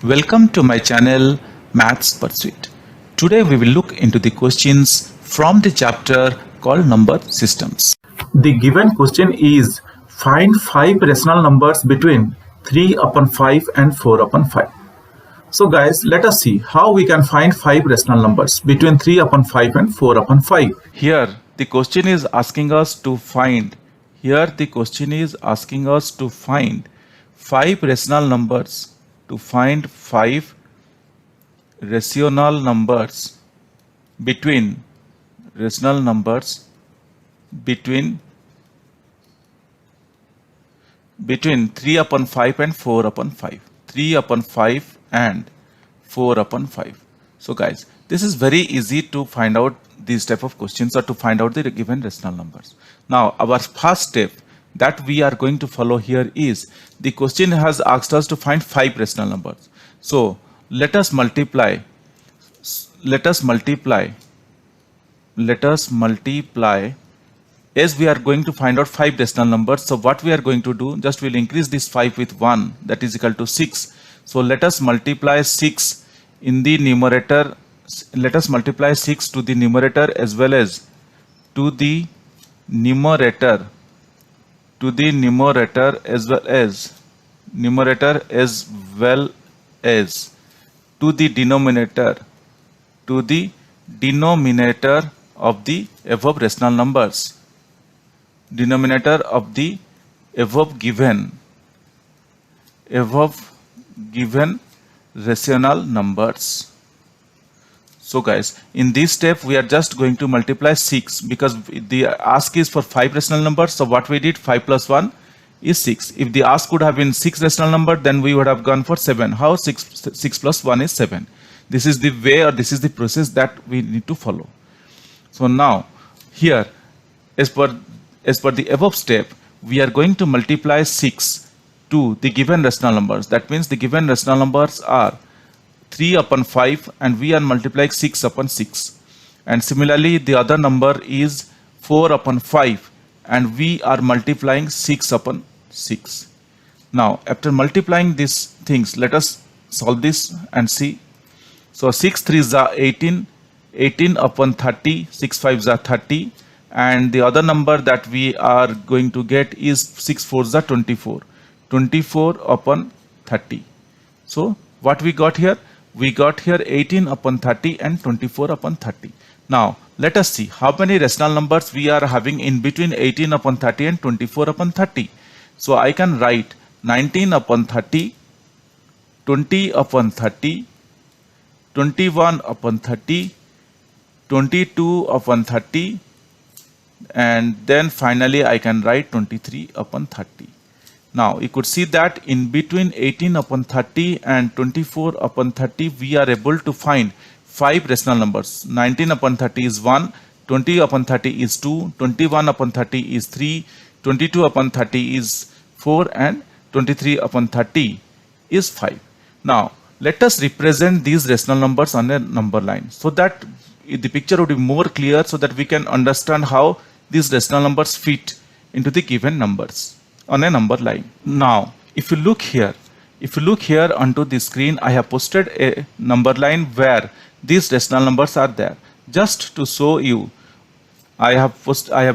Welcome to my channel Maths Pursuit. Today we will look into the questions from the chapter called Number Systems. The given question is find 5 rational numbers between 3 upon 5 and 4 upon 5. So guys, let us see how we can find 5 rational numbers between 3 upon 5 and 4 upon 5. Here the question is asking us to find 5 rational numbers, to find 5 rational numbers between 3 upon 5 and 4 upon 5. 3 upon 5 and 4 upon 5. So guys, this is very easy to find out these type of questions or to find out the given rational numbers. Now our first step that we are going to follow here is the question has asked us to find 5 rational numbers. So let us multiply as we are going to find out 5 rational numbers. So what we are going to do, just we'll increase this 5 with 1, that is equal to 6. So let us multiply 6 in the numerator. Let us multiply 6 to the numerator as well as to the numerator as well as to the denominator of the above rational numbers, denominator of the above given rational numbers. So guys, in this step we are just going to multiply 6 because the ask is for 5 rational numbers. So what we did, 5 plus 1 is 6. If the ask would have been 6 rational number, then we would have gone for 7. How? 6 plus 1 is 7. This is the way, or this is the process that we need to follow. So now here, as per the above step, we are going to multiply 6 to the given rational numbers. That means the given rational numbers are 3 upon 5 and we are multiplying 6 upon 6. And similarly the other number is 4 upon 5 and we are multiplying 6 upon 6. Now after multiplying these things, let us solve this and see. So 6 3s are 18, 18 upon 30, 6 5s are 30, and the other number that we are going to get is 6 4s are 24, 24 upon 30. So what we got here? We got here 18 upon 30 and 24 upon 30. Now let us see how many rational numbers we are having in between 18 upon 30 and 24 upon 30. So I can write 19 upon 30, 20 upon 30, 21 upon 30, 22 upon 30, and then finally I can write 23 upon 30. Now you could see that in between 18 upon 30 and 24 upon 30 we are able to find 5 rational numbers. 19 upon 30 is 1, 20 upon 30 is 2, 21 upon 30 is 3, 22 upon 30 is 4, and 23 upon 30 is 5. Now let us represent these rational numbers on a number line so that the picture would be more clear, so that we can understand how these rational numbers fit into the given numbers on a number line. Now if you look here onto the screen, I have posted a number line where these rational numbers are there. Just to show you, I have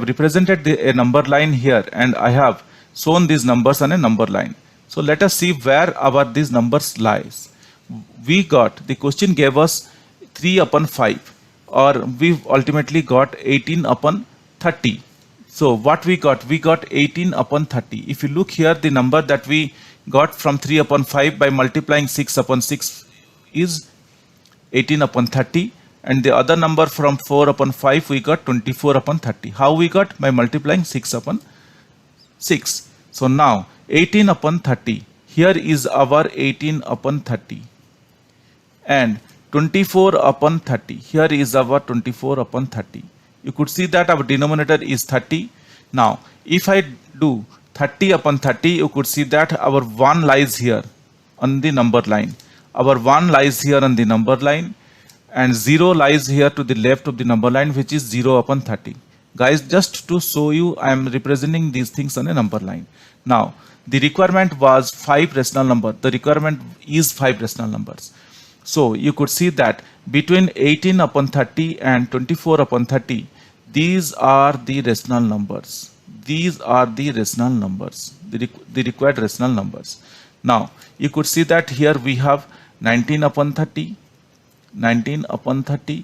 represented a number line here and I have shown these numbers on a number line. So let us see where these numbers lies. We got, the question gave us 3 upon 5, or we ultimately got 18 upon 30. So what we got? We got 18 upon 30. If you look here, the number that we got from 3 upon 5 by multiplying 6 upon 6 is 18 upon 30, and the other number from 4 upon 5 we got 24 upon 30. How we got? By multiplying 6 upon 6. So now 18 upon 30, here is our 18 upon 30, and 24 upon 30, here is our 24 upon 30. You could see that our denominator is 30. Now if I do 30 upon 30, you could see that our 1 lies here on the number line. Our 1 lies here on the number line, and 0 lies here to the left of the number line, which is 0 upon 30. Guys, just to show you, I am representing these things on a number line. Now The requirement was 5 rational number. The requirement is 5 rational numbers. So you could see that between 18 upon 30 and 24 upon 30, these are the rational numbers. These are the rational numbers, the required rational numbers. Now you could see that here we have 19 upon 30, 19 upon 30,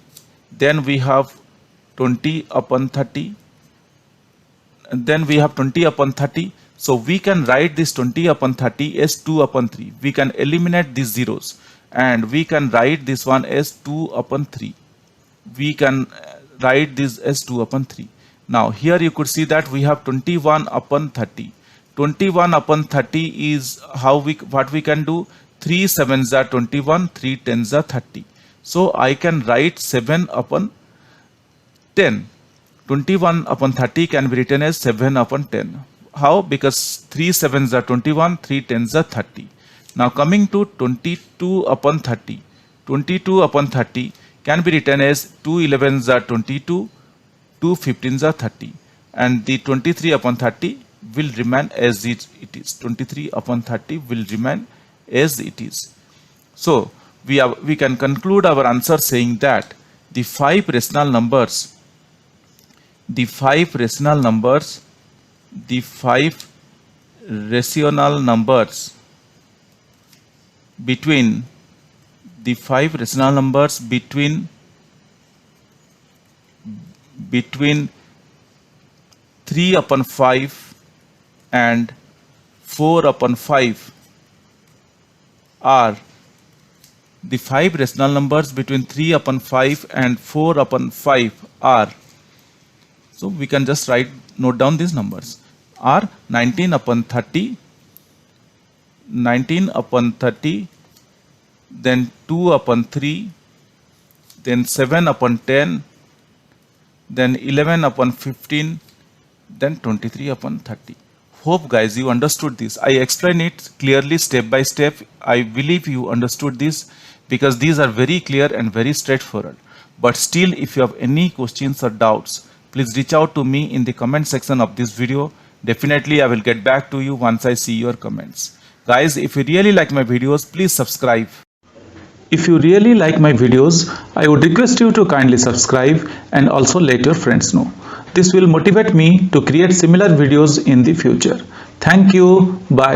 then we have 20 upon 30, and then we have 20 upon 30. So we can write this 20 upon 30 as 2 upon 3. We can eliminate these zeros and we can write this one as 2 upon 3. We can write this as 2 upon 3. Now here you could see that we have 21 upon 30. 21 upon 30 is what we can do. 3 7s are 21, 3 10s are 30. So I can write 7 upon 10. 21 upon 30 can be written as 7 upon 10. How? Because 3 7s are 21, 3 10s are 30. Now coming to 22 upon 30. 22 upon 30 can be written as 2 11s are 22, 2 15s are 30. And the 23 upon 30 will remain as it is. 23 upon 30 will remain as it is. So we can conclude our answer saying that the 5 rational numbers between 3 upon 5 and 4 upon 5 are the 5 rational numbers between 3 upon 5 and 4 upon 5 are, so we can just note down these numbers, are 19 upon 30, 19 upon 30, then 2 upon 3, then 7 upon 10, then 11 upon 15, then 23 upon 30. Hope guys you understood this. I explained it clearly step by step. I believe you understood this because these are very clear and very straightforward. But still, if you have any questions or doubts, please reach out to me in the comment section of this video. Definitely I will get back to you once I see your comments. Guys, if you really like my videos, please subscribe. If you really like my videos, I would request you to kindly subscribe and also let your friends know. This will motivate me to create similar videos in the future. Thank you. Bye.